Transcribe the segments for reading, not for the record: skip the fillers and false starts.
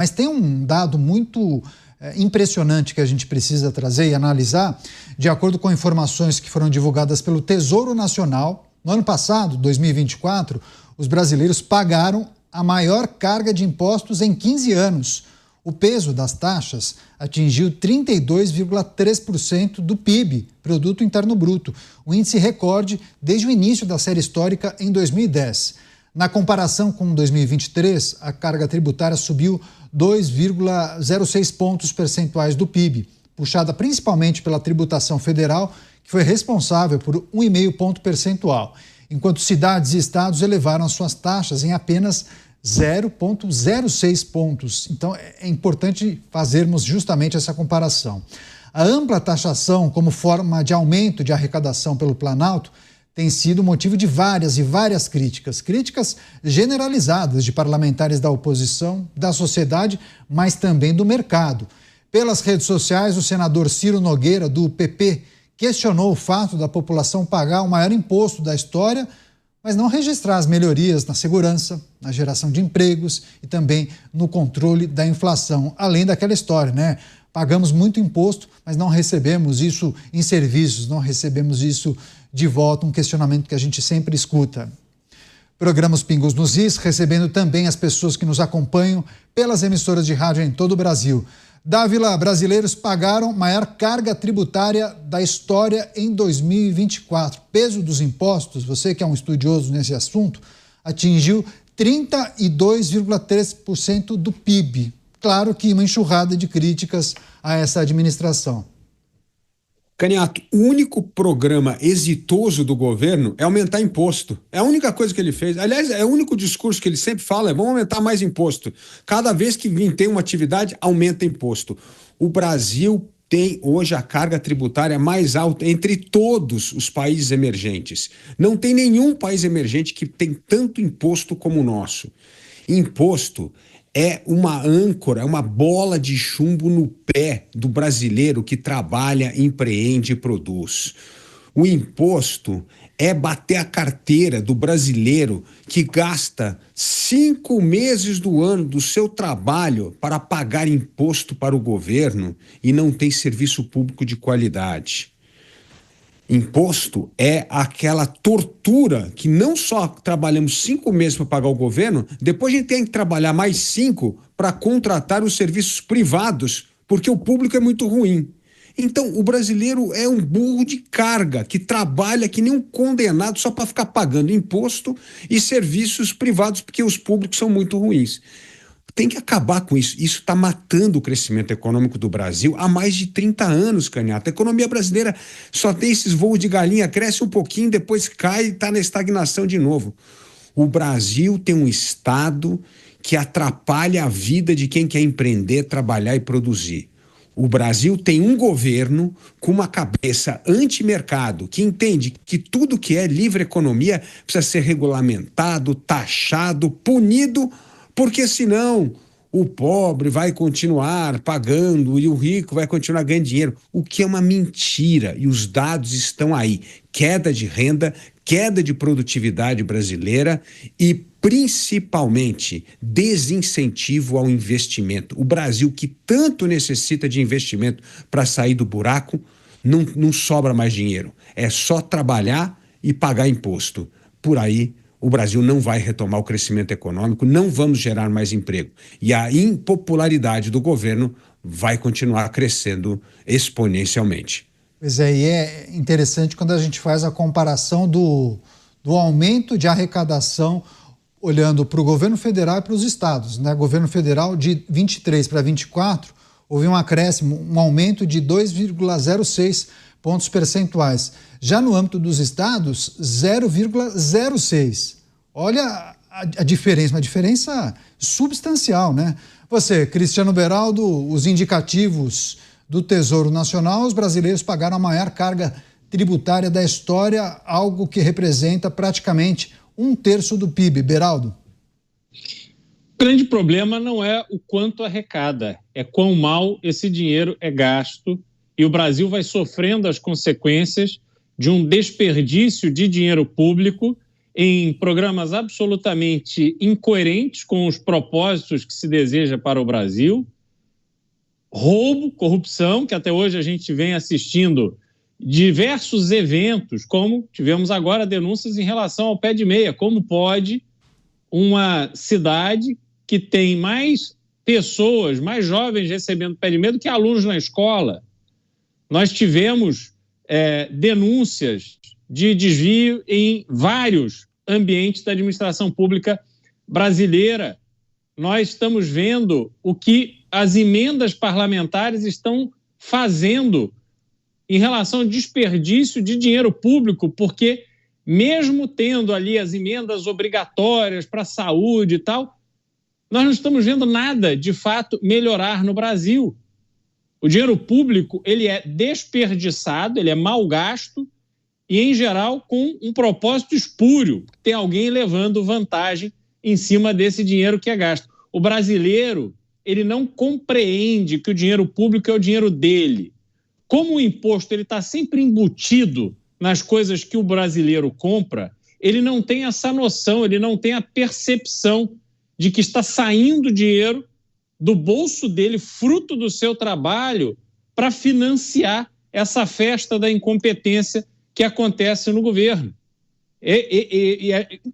Mas tem um dado muito impressionante que a gente precisa trazer e analisar, de acordo com informações que foram divulgadas pelo Tesouro Nacional. No ano passado, 2024, os brasileiros pagaram a maior carga de impostos em 15 anos. O peso das taxas atingiu 32,3% do PIB, Produto Interno Bruto, o índice recorde desde o início da série histórica em 2010. Na comparação com 2023, a carga tributária subiu 2,06 pontos percentuais do PIB, puxada principalmente pela tributação federal, que foi responsável por 1,5 ponto percentual, enquanto cidades e estados elevaram suas taxas em apenas 0,06 pontos. Então, é importante fazermos justamente essa comparação. A ampla taxação como forma de aumento de arrecadação pelo Planalto tem sido motivo de várias críticas generalizadas de parlamentares da oposição, da sociedade, mas também do mercado. Pelas redes sociais, o senador Ciro Nogueira, do PP, questionou o fato da população pagar o maior imposto da história, mas não registrar as melhorias na segurança, na geração de empregos e também no controle da inflação. Além daquela história, né? Pagamos muito imposto, mas não recebemos isso em serviços, não recebemos isso de volta, um questionamento que a gente sempre escuta. Programa Pingos nos Is, recebendo também as pessoas que nos acompanham pelas emissoras de rádio em todo o Brasil. Dávila, brasileiros pagaram maior carga tributária da história em 2024. Peso dos impostos, você que é um estudioso nesse assunto, atingiu 32,3% do PIB. Claro que uma enxurrada de críticas a essa administração. Caniato, o único programa exitoso do governo é aumentar imposto. É a única coisa que ele fez. Aliás, é o único discurso que ele sempre fala, é vamos aumentar mais imposto. Cada vez que tem uma atividade, aumenta imposto. O Brasil tem hoje a carga tributária mais alta entre todos os países emergentes. Não tem nenhum país emergente que tem tanto imposto como o nosso. Imposto é uma âncora, é uma bola de chumbo no pé do brasileiro que trabalha, empreende e produz. O imposto é bater a carteira do brasileiro que gasta 5 meses do ano do seu trabalho para pagar imposto para o governo e não tem serviço público de qualidade. Imposto é aquela tortura que não só trabalhamos 5 meses para pagar o governo, depois a gente tem que trabalhar mais 5 para contratar os serviços privados, porque o público é muito ruim. Então, o brasileiro é um burro de carga, que trabalha que nem um condenado só para ficar pagando imposto e serviços privados, porque os públicos são muito ruins. Tem que acabar com isso. Isso está matando o crescimento econômico do Brasil há mais de 30 anos, Caniato. A economia brasileira só tem esses voos de galinha, cresce um pouquinho, depois cai e está na estagnação de novo. O Brasil tem um Estado que atrapalha a vida de quem quer empreender, trabalhar e produzir. O Brasil tem um governo com uma cabeça anti-mercado, que entende que tudo que é livre economia precisa ser regulamentado, taxado, punido, porque senão o pobre vai continuar pagando e o rico vai continuar ganhando dinheiro, o que é uma mentira, e os dados estão aí. Queda de renda, queda de produtividade brasileira e, principalmente, desincentivo ao investimento. O Brasil, que tanto necessita de investimento para sair do buraco, não sobra mais dinheiro. É só trabalhar e pagar imposto. Por aí, o Brasil não vai retomar o crescimento econômico, não vamos gerar mais emprego. E a impopularidade do governo vai continuar crescendo exponencialmente. Pois é, e é interessante quando a gente faz a comparação do aumento de arrecadação olhando para o governo federal e para os estados, né? Governo federal de 23 para 24 houve um acréscimo, um aumento de 2,06 pontos percentuais. Já no âmbito dos estados, 0,06. Olha a diferença, uma diferença substancial, né? Você, Cristiano Beraldo, os indicativos do Tesouro Nacional, os brasileiros pagaram a maior carga tributária da história, algo que representa praticamente 1/3 do PIB. Beraldo? O grande problema não é o quanto arrecada, é quão mal esse dinheiro é gasto, e o Brasil vai sofrendo as consequências de um desperdício de dinheiro público em programas absolutamente incoerentes com os propósitos que se deseja para o Brasil, roubo, corrupção, que até hoje a gente vem assistindo diversos eventos, como tivemos agora denúncias em relação ao pé de meia. Como pode uma cidade que tem mais pessoas, mais jovens recebendo pé de meia do que alunos na escola? Nós tivemos denúncias de desvio em vários ambientes da administração pública brasileira. Nós estamos vendo o que as emendas parlamentares estão fazendo em relação ao desperdício de dinheiro público, porque mesmo tendo ali as emendas obrigatórias para a saúde e tal, nós não estamos vendo nada, de fato, melhorar no Brasil. O dinheiro público, ele é desperdiçado, ele é mal gasto e, em geral, com um propósito espúrio. Tem alguém levando vantagem em cima desse dinheiro que é gasto. O brasileiro, ele não compreende que o dinheiro público é o dinheiro dele. Como o imposto está sempre embutido nas coisas que o brasileiro compra, ele não tem essa noção, ele não tem a percepção de que está saindo dinheiro do bolso dele, fruto do seu trabalho, para financiar essa festa da incompetência que acontece no governo.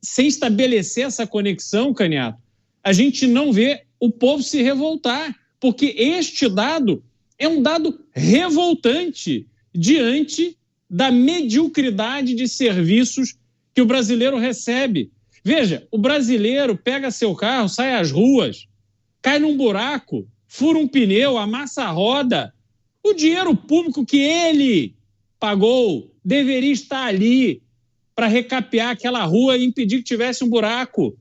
Sem estabelecer essa conexão, Caniato, a gente não vê o povo se revoltar, porque este dado é um dado revoltante diante da mediocridade de serviços que o brasileiro recebe. Veja, o brasileiro pega seu carro, sai às ruas, cai num buraco, fura um pneu, amassa a roda. O dinheiro público que ele pagou deveria estar ali para recapear aquela rua e impedir que tivesse um buraco.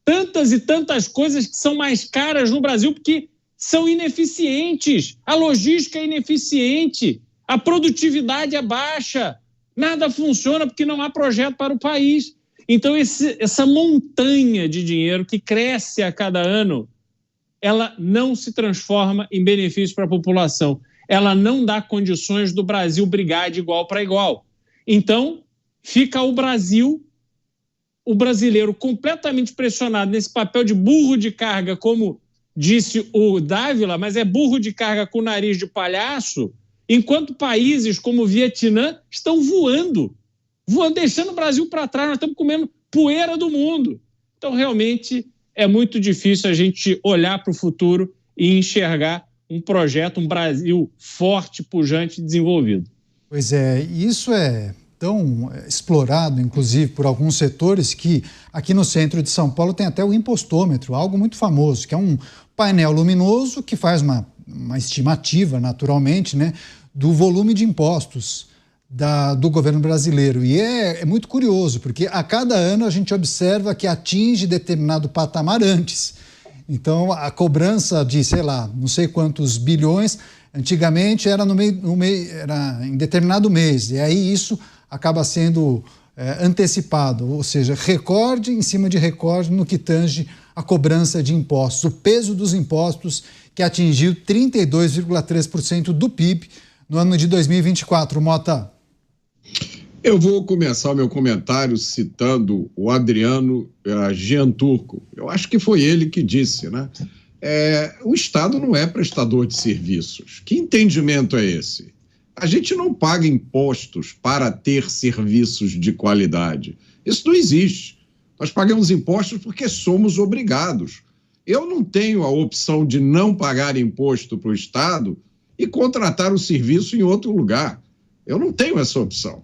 Tantas e tantas coisas que são mais caras no Brasil porque são ineficientes. A logística é ineficiente, a produtividade é baixa, nada funciona porque não há projeto para o país. Então, essa montanha de dinheiro que cresce a cada ano, ela não se transforma em benefício para a população. Ela não dá condições do Brasil brigar de igual para igual. Então, fica o brasileiro completamente pressionado nesse papel de burro de carga, como disse o Dávila, mas é burro de carga com nariz de palhaço, enquanto países como o Vietnã estão voando, deixando o Brasil para trás. Nós estamos comendo poeira do mundo. Então, realmente, é muito difícil a gente olhar para o futuro e enxergar um projeto, um Brasil forte, pujante e desenvolvido. Pois é, isso é tão explorado, inclusive, por alguns setores que aqui no centro de São Paulo tem até o impostômetro, algo muito famoso, que é um painel luminoso que faz uma estimativa, naturalmente, né, do volume de impostos do governo brasileiro. E é muito curioso, porque a cada ano a gente observa que atinge determinado patamar antes. Então, a cobrança de, sei lá, não sei quantos bilhões, antigamente era era em determinado mês. E aí isso acaba sendo antecipado, ou seja, recorde em cima de recorde no que tange a cobrança de impostos. O peso dos impostos que atingiu 32,3% do PIB no ano de 2024. Mota. Eu vou começar o meu comentário citando o Adriano Gianturco. Eu acho que foi ele que disse, né? O Estado não é prestador de serviços. Que entendimento é esse? A gente não paga impostos para ter serviços de qualidade. Isso não existe. Nós pagamos impostos porque somos obrigados. Eu não tenho a opção de não pagar imposto para o Estado e contratar o serviço em outro lugar. Eu não tenho essa opção.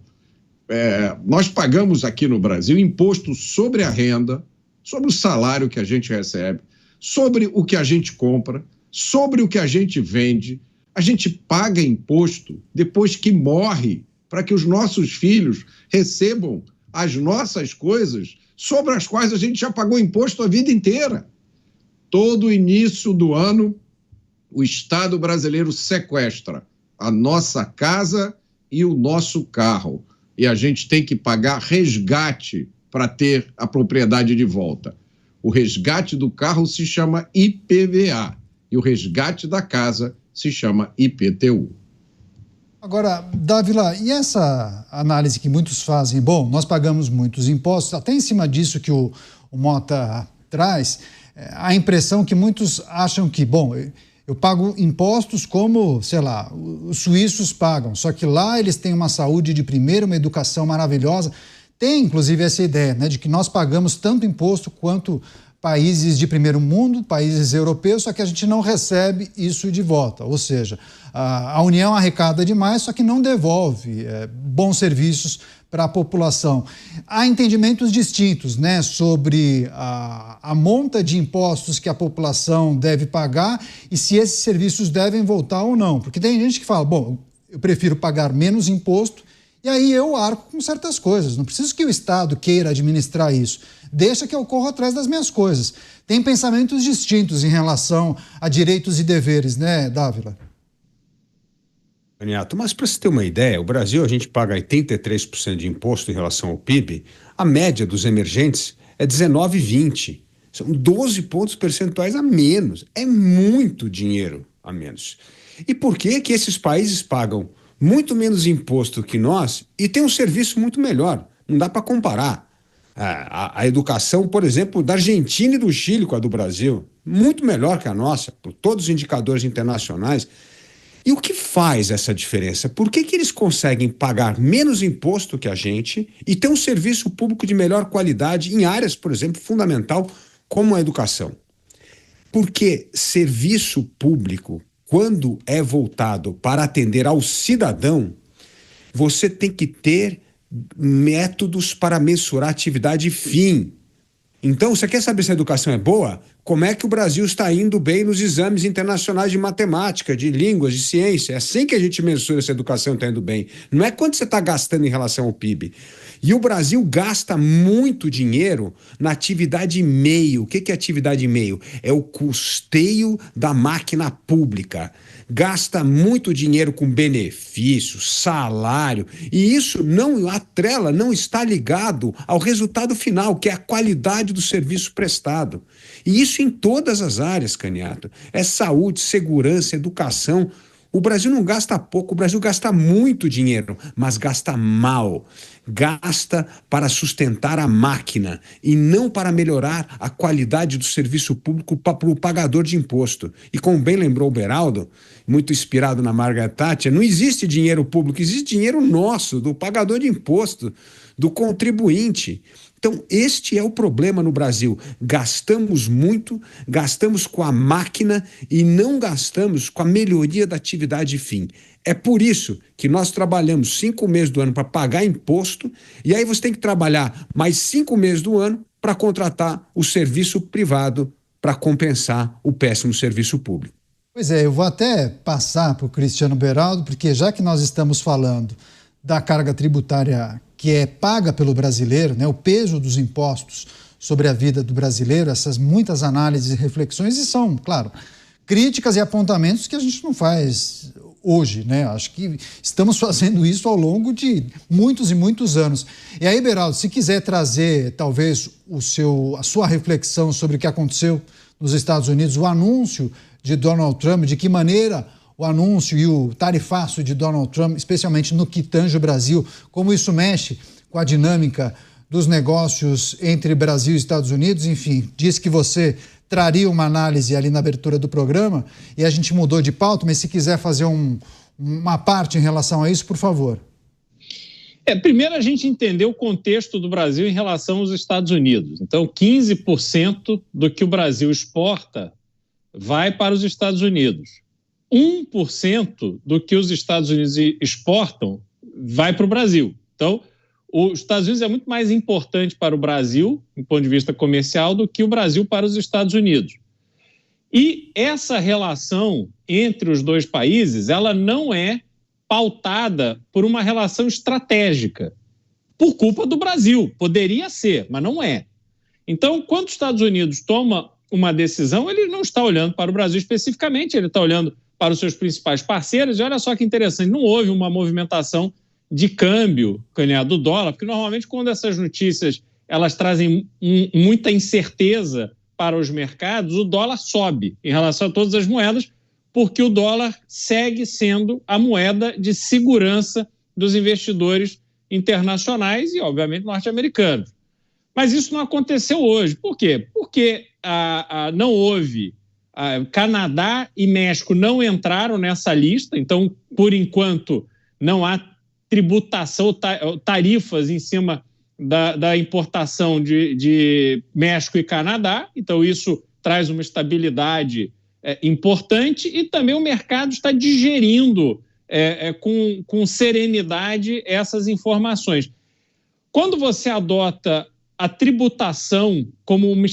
Nós pagamos aqui no Brasil imposto sobre a renda, sobre o salário que a gente recebe, sobre o que a gente compra, sobre o que a gente vende. A gente paga imposto depois que morre, para que os nossos filhos recebam as nossas coisas sobre as quais a gente já pagou imposto a vida inteira. Todo início do ano, o Estado brasileiro sequestra a nossa casa e o nosso carro. E a gente tem que pagar resgate para ter a propriedade de volta. O resgate do carro se chama IPVA e o resgate da casa se chama IPTU. Agora, Dávila, e essa análise que muitos fazem? Bom, nós pagamos muitos impostos, até em cima disso que o Mota traz, a impressão que muitos acham que, bom, eu pago impostos como, sei lá, os suíços pagam, só que lá eles têm uma saúde de primeira, uma educação maravilhosa. Tem, inclusive, essa ideia, né, de que nós pagamos tanto imposto quanto países de primeiro mundo, países europeus, só que a gente não recebe isso de volta. Ou seja, a União arrecada demais, só que não devolve bons serviços para a população. Há entendimentos distintos, né, sobre a monta de impostos que a população deve pagar e se esses serviços devem voltar ou não. Porque tem gente que fala, bom, eu prefiro pagar menos imposto e aí eu arco com certas coisas. Não preciso que o Estado queira administrar isso. Deixa que eu corro atrás das minhas coisas. Tem pensamentos distintos em relação a direitos e deveres, né, Dávila? Caniato, mas para você ter uma ideia, o Brasil a gente paga 83% de imposto em relação ao PIB, a média dos emergentes é 19,20%. São 12 pontos percentuais a menos. É muito dinheiro a menos. E por que que esses países pagam muito menos imposto que nós e têm um serviço muito melhor? Não dá para comparar. A educação, por exemplo, da Argentina e do Chile com a do Brasil, muito melhor que a nossa, por todos os indicadores internacionais. E o que faz essa diferença? Por que que eles conseguem pagar menos imposto que a gente e ter um serviço público de melhor qualidade em áreas, por exemplo, fundamental, como a educação? Porque serviço público, quando é voltado para atender ao cidadão, você tem que ter métodos para mensurar atividade e fim. Então, você quer saber se a educação é boa? Como é que o Brasil está indo bem nos exames internacionais de matemática, de línguas, de ciência? É assim que a gente mensura se a educação está indo bem. Não é quanto você está gastando em relação ao PIB. E o Brasil gasta muito dinheiro na atividade meio. O que é atividade meio? É o custeio da máquina pública. Gasta muito dinheiro com benefícios, salário, e isso não atrela, não está ligado ao resultado final, que é a qualidade do serviço prestado. E isso em todas as áreas, Caniato. É saúde, segurança, educação. O Brasil não gasta pouco, o Brasil gasta muito dinheiro, mas gasta mal. Gasta para sustentar a máquina e não para melhorar a qualidade do serviço público para o pagador de imposto. E como bem lembrou o Beraldo, muito inspirado na Margaret Thatcher, não existe dinheiro público, existe dinheiro nosso, do pagador de imposto, do contribuinte. Então, este é o problema no Brasil. Gastamos muito, gastamos com a máquina e não gastamos com a melhoria da atividade fim. É por isso que nós trabalhamos 5 meses do ano para pagar imposto e aí você tem que trabalhar mais 5 meses do ano para contratar o serviço privado para compensar o péssimo serviço público. Pois é, eu vou até passar para o Cristiano Beraldo, porque já que nós estamos falando da carga tributária que é paga pelo brasileiro, né, o peso dos impostos sobre a vida do brasileiro, essas muitas análises e reflexões, e são, claro, críticas e apontamentos que a gente não faz hoje, né? Acho que estamos fazendo isso ao longo de muitos e muitos anos. E aí, Beraldo, se quiser trazer talvez a sua reflexão sobre o que aconteceu nos Estados Unidos, o anúncio de Donald Trump, de que maneira o anúncio e o tarifaço de Donald Trump, especialmente no que tange o Brasil, como isso mexe com a dinâmica dos negócios entre Brasil e Estados Unidos, enfim, disse que você traria uma análise ali na abertura do programa e a gente mudou de pauta, mas se quiser fazer uma parte em relação a isso, por favor. Primeiro a gente entender o contexto do Brasil em relação aos Estados Unidos. Então, 15% do que o Brasil exporta vai para os Estados Unidos. 1% do que os Estados Unidos exportam vai para o Brasil. Então, os Estados Unidos é muito mais importante para o Brasil, do ponto de vista comercial, do que o Brasil para os Estados Unidos. E essa relação entre os dois países, ela não é pautada por uma relação estratégica, por culpa do Brasil. Poderia ser, mas não é. Então, quando os Estados Unidos toma uma decisão, ele não está olhando para o Brasil especificamente, ele está olhando para os seus principais parceiros, e olha só que interessante, não houve uma movimentação de câmbio, do dólar, porque normalmente quando essas notícias elas trazem muita incerteza para os mercados, o dólar sobe em relação a todas as moedas, porque o dólar segue sendo a moeda de segurança dos investidores internacionais e, obviamente, norte-americanos. Mas isso não aconteceu hoje. Por quê? Porque não houve... Canadá e México não entraram nessa lista, então, por enquanto, não há tributação, tarifas em cima da importação de México e Canadá, então isso traz uma estabilidade importante e também o mercado está digerindo com serenidade essas informações. Quando você adota a tributação como uma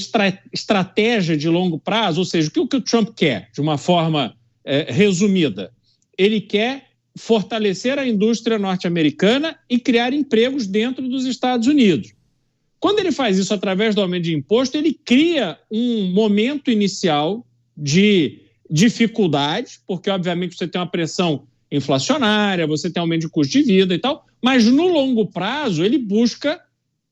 estratégia de longo prazo, ou seja, o que o Trump quer, de uma forma resumida? Ele quer fortalecer a indústria norte-americana e criar empregos dentro dos Estados Unidos. Quando ele faz isso através do aumento de imposto, ele cria um momento inicial de dificuldade, porque, obviamente, você tem uma pressão inflacionária, você tem aumento de custo de vida e tal, mas, no longo prazo, ele busca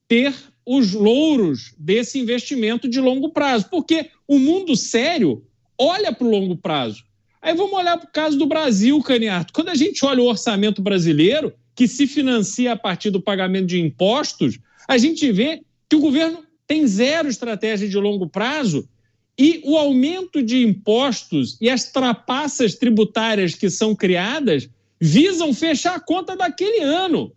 ter os louros desse investimento de longo prazo, porque o mundo sério olha para o longo prazo. Aí vamos olhar para o caso do Brasil, Caniato. Quando a gente olha o orçamento brasileiro, que se financia a partir do pagamento de impostos, a gente vê que o governo tem zero estratégia de longo prazo e o aumento de impostos e as trapaças tributárias que são criadas visam fechar a conta daquele ano.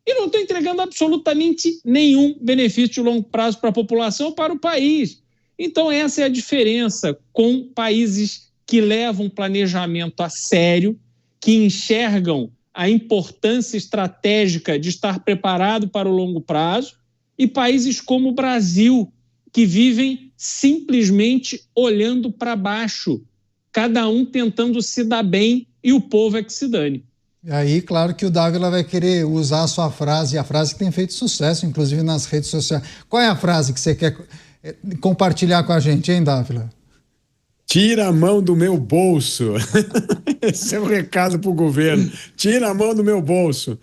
E não estão entregando absolutamente nenhum benefício de longo prazo para a população ou para o país. Então, essa é a diferença com países que levam planejamento a sério, que enxergam a importância estratégica de estar preparado para o longo prazo, e países como o Brasil, que vivem simplesmente olhando para baixo, cada um tentando se dar bem e o povo é que se dane. Aí, claro que o Dávila vai querer usar a sua frase, a frase que tem feito sucesso, inclusive nas redes sociais. Qual é a frase que você quer compartilhar com a gente, hein, Dávila? Tira a mão do meu bolso. Esse é o recado para o governo. Tira a mão do meu bolso.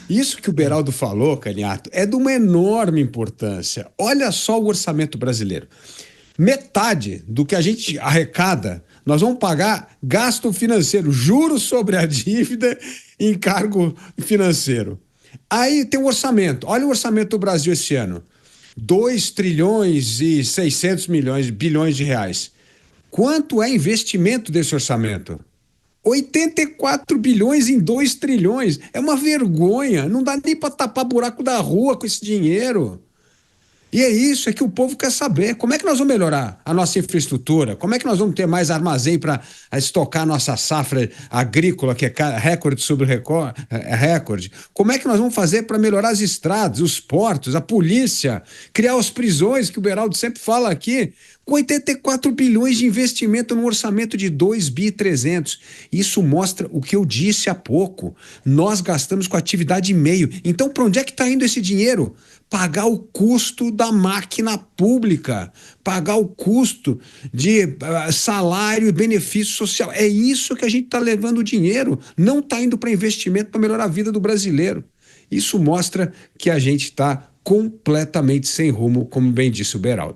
Isso que o Beraldo falou, Caniato, é de uma enorme importância. Olha só o orçamento brasileiro. Metade do que a gente arrecada, nós vamos pagar gasto financeiro, juros sobre a dívida e encargo financeiro. Aí tem o orçamento. Olha o orçamento do Brasil esse ano. 2 trilhões e 600 bilhões de reais. Quanto é investimento desse orçamento? 84 bilhões em 2 trilhões. É uma vergonha. Não dá nem para tapar buraco da rua com esse dinheiro. E é isso, é que o povo quer saber. Como é que nós vamos melhorar a nossa infraestrutura? Como é que nós vamos ter mais armazém para estocar nossa safra agrícola, que é recorde sobre recorde? Como é que nós vamos fazer para melhorar as estradas, os portos, a polícia, criar as prisões, que o Beraldo sempre fala aqui, com 84 bilhões de investimento num orçamento de 2.300 bi. Isso mostra o que eu disse há pouco. Nós gastamos com atividade e meio. Então, para onde é que está indo esse dinheiro? Pagar o custo da máquina pública, pagar o custo de salário e benefício social. É isso que a gente está levando o dinheiro. Não está indo para investimento para melhorar a vida do brasileiro. Isso mostra que a gente está completamente sem rumo, como bem disse o Beraldo.